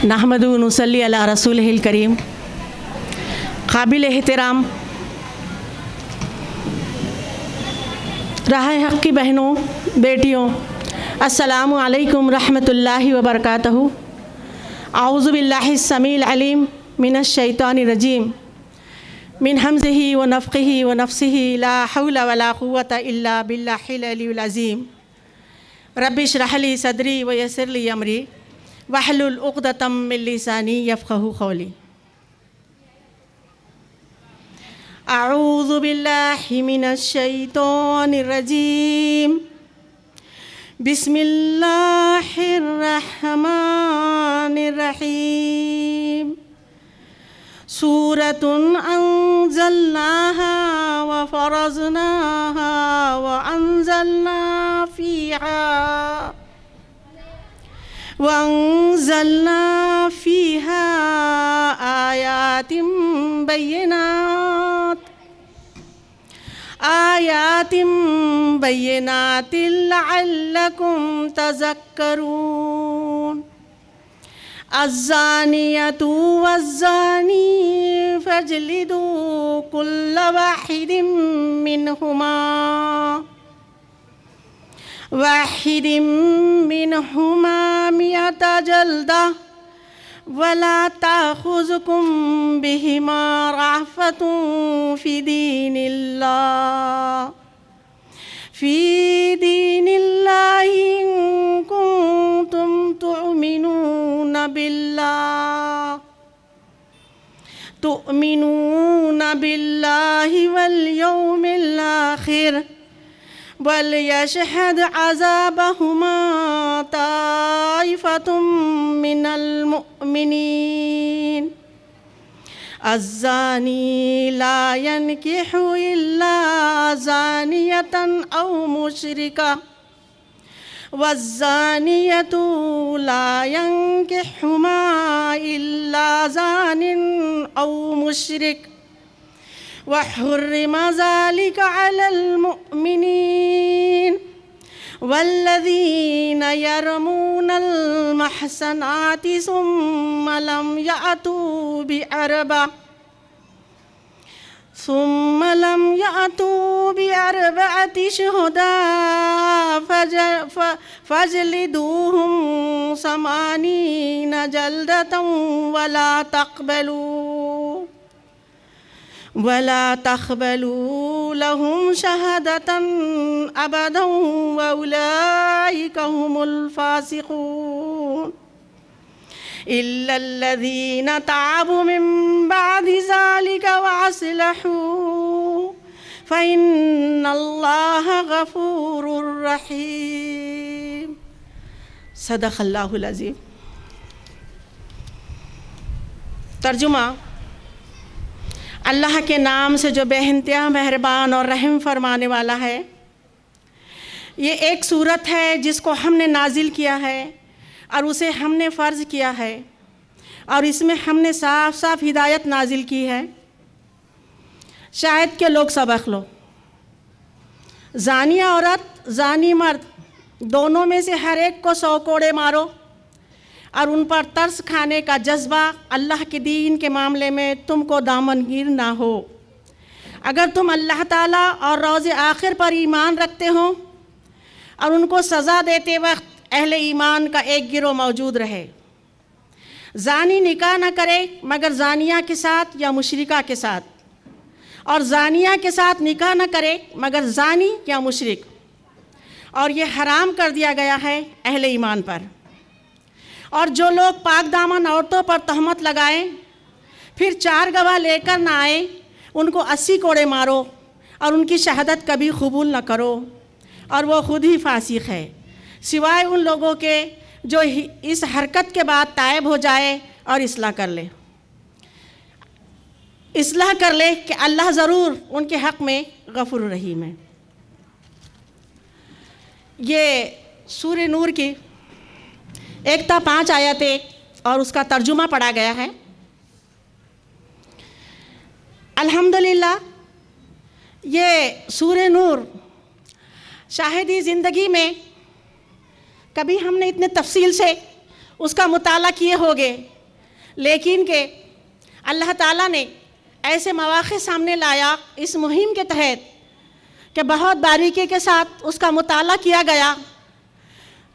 نحمد و نصلی علی رسولہ الکریم۔ قابل احترام راہ حق کی بہنوں بیٹیوں، السلام علیکم رحمۃ اللہ وبرکاتہ۔ اعوذ باللہ السمیع العلیم من الشیطان الرجیم من حمزہ ونفخہ ونفثہ، لا حول ولا قوۃ الا باللہ العلی العظیم۔ رب اشرح لی صدری ویسر لی امری واحلل عقدۃ من لسانی یفقہوا قولی۔ اعوذ باللہ من الشیطان الرجیم، بسم اللہ الرحمن الرحیم۔ سورۃ انزلناہا وفرضناہا وانزلنا فیہا آیات بینات لعلکم تذکرون۔ الزانیۃ والزانی فاجلدوا کل واحد منہما مئۃ جلدہ ولا تأخذکم بہما رأفۃ فی دین اللہ ان کنتم تؤمنون باللہ والیوم الآخر وَلْيَشْهَدْ عَذَابَهُمَا طَائِفَةٌ مِّنَ الْمُؤْمِنِينَ۔ الزَّانِي لَا يَنكِحُ إِلَّا زَانِيَةً أَوْ مُشْرِكَةً وَالزَّانِيَةُ لَا يَنكِحُهُمَا إِلَّا زَانٍ أَوْ مُشْرِكٌ وحرم ذلك على المؤمنين والذين يرمون المحصنات ثم لم يأتوا بأربعة شهداء فاجلدوهم 80 جلدة ولا تقبلوا لهم شهادة أبدا وأولئك هم الفاسقون إلا الذين تابوا من بعد ذلك وأصلحوا فإن الله غفور رحيم۔ صدق اللہ العظیم۔ ترجمہ: اللہ کے نام سے جو بے انتہا مہربان اور رحم فرمانے والا ہے۔ یہ ایک سورت ہے جس کو ہم نے نازل کیا ہے اور اسے ہم نے فرض کیا ہے، اور اس میں ہم نے صاف صاف ہدایت نازل کی ہے، شاید کہ لوگ سبق لو۔ زانیہ عورت زانی مرد دونوں میں سے ہر ایک کو 100 کوڑے مارو، اور ان پر ترس کھانے کا جذبہ اللہ کے دین کے معاملے میں تم کو دامنگیر نہ ہو۔ اگر تم اللہ تعالیٰ اور روز آخر پر ایمان رکھتے ہو اور ان کو سزا دیتے وقت اہل ایمان کا ایک گروہ موجود رہے۔ زانی نکاح نہ کرے مگر زانیہ کے ساتھ یا مشرکہ کے ساتھ، اور زانیہ کے ساتھ نکاح نہ کرے مگر زانی یا مشرک، اور یہ حرام کر دیا گیا ہے اہل ایمان پر۔ اور جو لوگ پاک دامن عورتوں پر تہمت لگائیں پھر 4 گواہ لے کر نہ آئیں، ان کو 80 کوڑے مارو اور ان کی شہادت کبھی قبول نہ کرو، اور وہ خود ہی فاسق ہے، سوائے ان لوگوں کے جو اس حرکت کے بعد تائب ہو جائے اور اصلاح کر لے کہ اللہ ضرور ان کے حق میں غفور رحیم ہے۔ یہ سورہ نور کی 1 تا 5 آیتیں اور اس کا ترجمہ پڑھا گیا ہے۔ الحمدللہ یہ سورہ نور شاہدی زندگی میں کبھی ہم نے اتنے تفصیل سے اس کا مطالعہ کیے ہوگے، لیکن کہ اللہ تعالیٰ نے ایسے مواقع سامنے لایا اس مہم کے تحت کہ بہت باریکی کے ساتھ اس کا مطالعہ کیا گیا،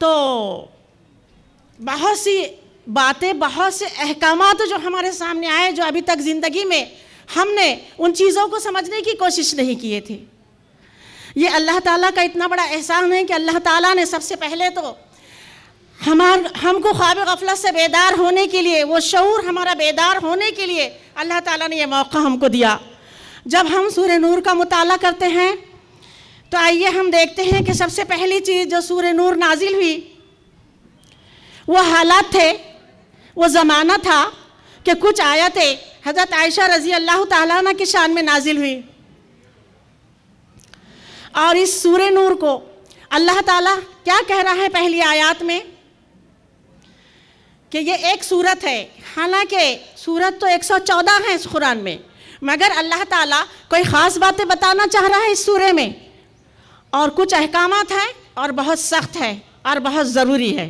تو بہت سی باتیں، بہت سے احکامات جو ہمارے سامنے آئے، جو ابھی تک زندگی میں ہم نے ان چیزوں کو سمجھنے کی کوشش نہیں کیے تھے۔ یہ اللہ تعالیٰ کا اتنا بڑا احسان ہے کہ اللہ تعالیٰ نے سب سے پہلے تو ہم کو خواب غفلت سے بیدار ہونے کے لیے، وہ شعور ہمارا بیدار ہونے کے لیے اللہ تعالیٰ نے یہ موقع ہم کو دیا۔ جب ہم سورہ نور کا مطالعہ کرتے ہیں تو آئیے ہم دیکھتے ہیں کہ سب سے پہلی چیز جو سورہ نور نازل ہوئی وہ حالات تھے، وہ زمانہ تھا کہ کچھ آیتیں حضرت عائشہ رضی اللہ تعالیٰ عنہ کی شان میں نازل ہوئی، اور اس سورہ نور کو اللہ تعالیٰ کیا کہہ رہا ہے پہلی آیات میں کہ یہ ایک سورت ہے۔ حالانکہ سورت تو 114 ہے اس قرآن میں، مگر اللہ تعالیٰ کوئی خاص باتیں بتانا چاہ رہا ہے اس سورے میں، اور کچھ احکامات ہیں اور بہت سخت ہے اور بہت ضروری ہے۔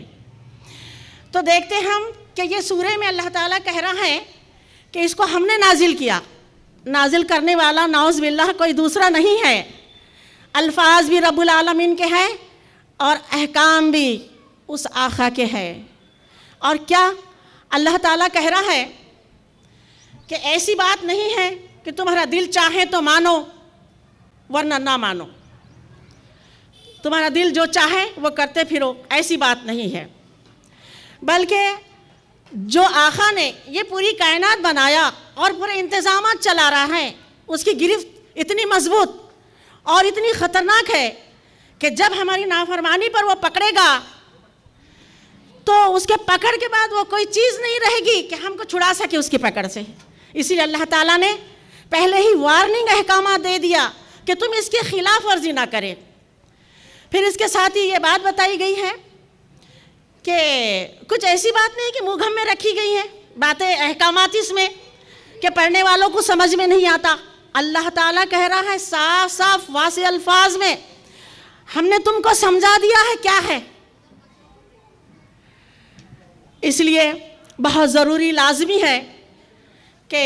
تو دیکھتے ہم کہ یہ سورے میں اللہ تعالیٰ کہہ رہا ہے کہ اس کو ہم نے نازل کیا، نازل کرنے والا نعوذ باللہ کوئی دوسرا نہیں ہے، الفاظ بھی رب العالمین کے ہیں اور احکام بھی اس آقا کے ہیں۔ اور کیا اللہ تعالیٰ کہہ رہا ہے کہ ایسی بات نہیں ہے کہ تمہارا دل چاہے تو مانو ورنہ نہ مانو، تمہارا دل جو چاہے وہ کرتے پھرو، ایسی بات نہیں ہے، بلکہ جو آقا نے یہ پوری کائنات بنایا اور پورے انتظامات چلا رہا ہے، اس کی گرفت اتنی مضبوط اور اتنی خطرناک ہے کہ جب ہماری نافرمانی پر وہ پکڑے گا تو اس کے پکڑ کے بعد وہ کوئی چیز نہیں رہے گی کہ ہم کو چھڑا سکے اس کی پکڑ سے۔ اسی لیے اللہ تعالیٰ نے پہلے ہی وارننگ احکامات دے دیا کہ تم اس کے خلاف ورزی نہ کرے۔ پھر اس کے ساتھ ہی یہ بات بتائی گئی ہے کہ کچھ ایسی بات نہیں کہ منہ گھم میں رکھی گئی ہیں باتیں، احکامات اس میں کہ پڑھنے والوں کو سمجھ میں نہیں آتا۔ اللہ تعالیٰ کہہ رہا ہے صاف صاف واضح الفاظ میں، ہم نے تم کو سمجھا دیا ہے کیا ہے۔ اس لیے بہت ضروری لازمی ہے کہ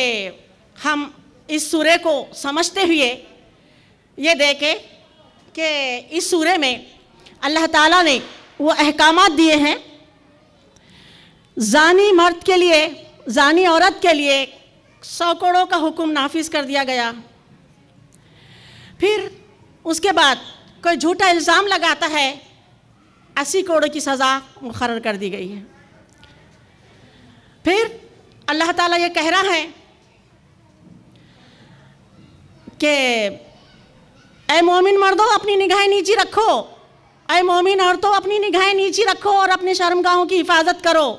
ہم اس سورے کو سمجھتے ہوئے یہ دیکھیں کہ اس سورے میں اللہ تعالیٰ نے وہ احکامات دیے ہیں زانی مرد کے لیے، زانی عورت کے لیے 100 کوڑوں کا حکم نافذ کر دیا گیا۔ پھر اس کے بعد کوئی جھوٹا الزام لگاتا ہے 80 کوڑوں کی سزا مقرر کر دی گئی ہے۔ پھر اللہ تعالیٰ یہ کہہ رہا ہے کہ اے مومن مردوں اپنی نگاہیں نیچی رکھو، اے مومن عورتوں اپنی نگاہیں نیچی رکھو اور اپنی شرمگاہوں کی حفاظت کرو۔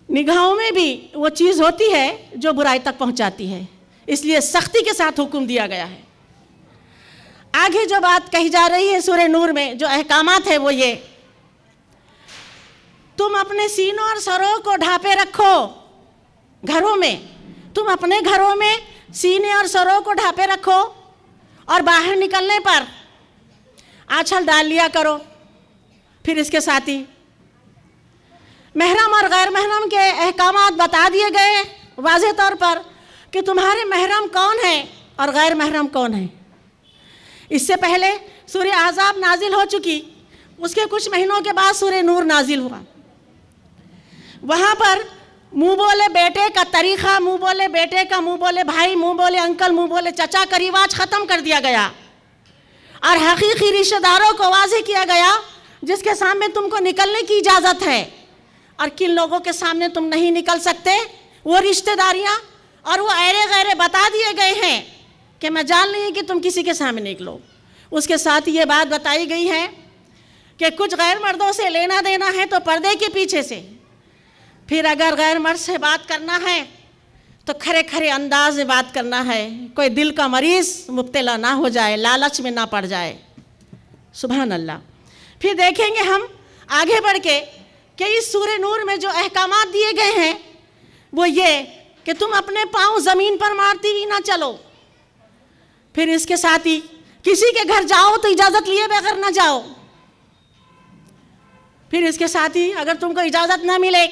نگاہوں میں بھی وہ چیز ہوتی ہے جو برائی تک پہنچاتی ہے، اس لیے سختی کے ساتھ حکم دیا گیا ہے۔ آگے جو بات کہی جا رہی ہے سورہ نور میں جو احکامات ہے وہ یہ، تم اپنے سینوں اور سروں کو ڈھانپے رکھو۔ گھروں میں تم اپنے گھروں میں سینے اور سروں کو ڈھانپے رکھو اور باہر نکلنے پر آنچل ڈال لیا کرو۔ پھر اس کے ساتھ ہی محرم اور غیر محرم کے احکامات بتا دیے گئے واضح طور پر کہ تمہارے محرم کون ہیں اور غیر محرم کون ہیں۔ اس سے پہلے سورہ احزاب نازل ہو چکی، اس کے کچھ مہینوں کے بعد سورہ نور نازل ہوا۔ وہاں پر منہ بولے بیٹے کا طریقہ، منہ بولے بیٹے کا، منہ بولے بھائی، منہ بولے انکل، منہ بولے چچا کا رواج ختم کر دیا گیا اور حقیقی رشتہ داروں کو واضح کیا گیا جس کے سامنے تم کو نکلنے کی اجازت ہے اور کن لوگوں کے سامنے تم نہیں نکل سکتے، وہ رشتہ داریاں اور وہ ایرے غیرے بتا دیے گئے ہیں کہ میں جان نہیں کہ تم کسی کے سامنے نکلو۔ اس کے ساتھ یہ بات بتائی گئی ہے کہ کچھ غیر مردوں سے لینا دینا ہے تو پردے کے پیچھے سے، پھر اگر غیر مرد سے بات کرنا ہے تو کھرے کھرے انداز میں بات کرنا ہے، کوئی دل کا مریض مبتلا نہ ہو جائے، لالچ میں نہ پڑ جائے۔ سبحان اللہ۔ پھر دیکھیں گے ہم آگے بڑھ کے کہ اس سورہ نور میں جو احکامات دیے گئے ہیں وہ یہ کہ تم اپنے پاؤں زمین پر مارتی ہوئی نہ چلو۔ پھر اس کے ساتھ ہی کسی کے گھر جاؤ تو اجازت لیے بغیر نہ جاؤ۔ پھر اس کے ساتھ ہی اگر تم کو اجازت نہ ملے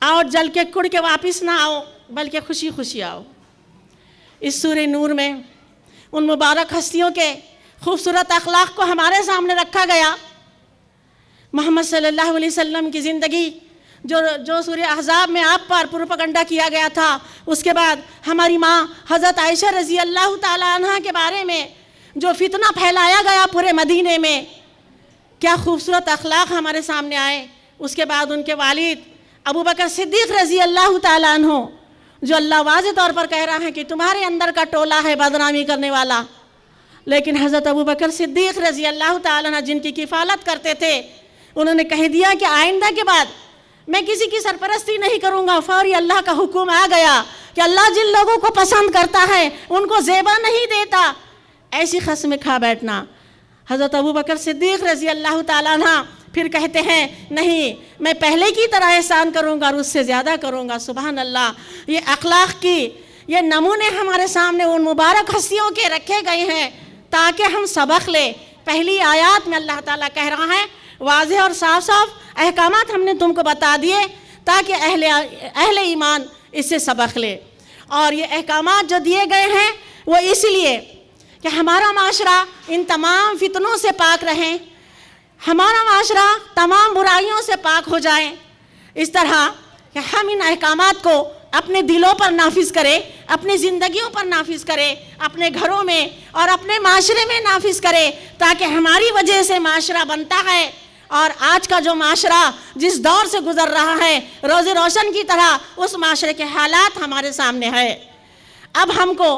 اور جل کے کڑ کے واپس نہ آؤ بلکہ خوشی خوشی آؤ۔ اس سورہ نور میں ان مبارک ہستیوں کے خوبصورت اخلاق کو ہمارے سامنے رکھا گیا۔ محمد صلی اللہ علیہ وسلم کی زندگی جو سورہ احزاب میں آپ پر پروپیگنڈا کیا گیا تھا، اس کے بعد ہماری ماں حضرت عائشہ رضی اللہ تعالی عنہ کے بارے میں جو فتنہ پھیلایا گیا پورے مدینے میں، کیا خوبصورت اخلاق ہمارے سامنے آئے۔ اس کے بعد ان کے والد ابو بکر صدیق رضی اللہ تعالی عنہ، جو اللہ واضح طور پر کہہ رہا ہے کہ تمہارے اندر کا ٹولہ ہے بدنامی کرنے والا، لیکن حضرت ابو بکر صدیق رضی اللہ تعالی عنہ جن کی کفالت کرتے تھے، انہوں نے کہہ دیا کہ آئندہ کے بعد میں کسی کی سرپرستی نہیں کروں گا۔ فوری اللہ کا حکم آ گیا کہ اللہ جن لوگوں کو پسند کرتا ہے ان کو زیبا نہیں دیتا۔ ایسی قسم کھا بیٹھنا۔ حضرت ابو بکر صدیق رضی اللہ تعالیٰ عنہ پھر کہتے ہیں نہیں، میں پہلے کی طرح احسان کروں گا اور اس سے زیادہ کروں گا۔ سبحان اللہ۔ یہ اخلاق کی یہ نمونے ہمارے سامنے ان مبارک ہستیوں کے رکھے گئے ہیں تاکہ ہم سبق لیں۔ پہلی آیات میں اللہ تعالیٰ کہہ رہا ہے واضح اور صاف صاف احکامات ہم نے تم کو بتا دیے تاکہ اہل ایمان اس سے سبق لے۔ اور یہ احکامات جو دیے گئے ہیں وہ اس لیے کہ ہمارا معاشرہ ان تمام فتنوں سے پاک رہیں، ہمارا معاشرہ تمام برائیوں سے پاک ہو جائیں، اس طرح کہ ہم ان احکامات کو اپنے دلوں پر نافذ کریں، اپنی زندگیوں پر نافذ کریں، اپنے گھروں میں اور اپنے معاشرے میں نافذ کریں، تاکہ ہماری وجہ سے معاشرہ بنتا ہے۔ اور آج کا جو معاشرہ جس دور سے گزر رہا ہے روز روشن کی طرح اس معاشرے کے حالات ہمارے سامنے ہے۔ اب ہم کو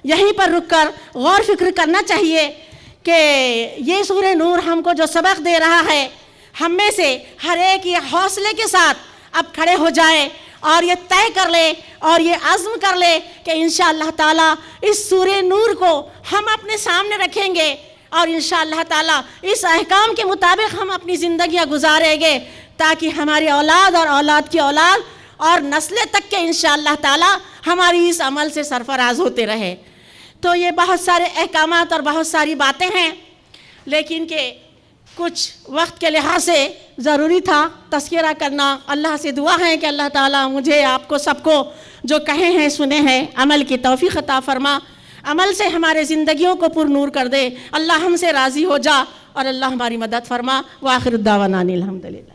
یہیں پر رک کر غور فکر کرنا چاہیے کہ یہ سورہ نور ہم کو جو سبق دے رہا ہے، ہم میں سے ہر ایک یہ حوصلے کے ساتھ اب کھڑے ہو جائے اور یہ طے کر لے اور یہ عزم کر لے کہ انشاءاللہ تعالیٰ اس سورہ نور کو ہم اپنے سامنے رکھیں گے اور انشاءاللہ تعالیٰ اس احکام کے مطابق ہم اپنی زندگیاں گزاریں گے، تاکہ ہماری اولاد اور اولاد کی اولاد اور نسلیں تک کے انشاءاللہ تعالیٰ ہماری اس عمل سے سرفراز ہوتے رہے۔ تو یہ بہت سارے احکامات اور بہت ساری باتیں ہیں، لیکن کہ کچھ وقت کے لحاظ سے ضروری تھا تذکرہ کرنا۔ اللہ سے دعا ہے کہ اللہ تعالیٰ مجھے آپ کو سب کو جو کہے ہیں سنے ہیں عمل کی توفیق عطا فرما، عمل سے ہمارے زندگیوں کو پر نور کر دے۔ اللہ ہم سے راضی ہو جا اور اللہ ہماری مدد فرما۔ وآخر الدعوانا الحمدللہ۔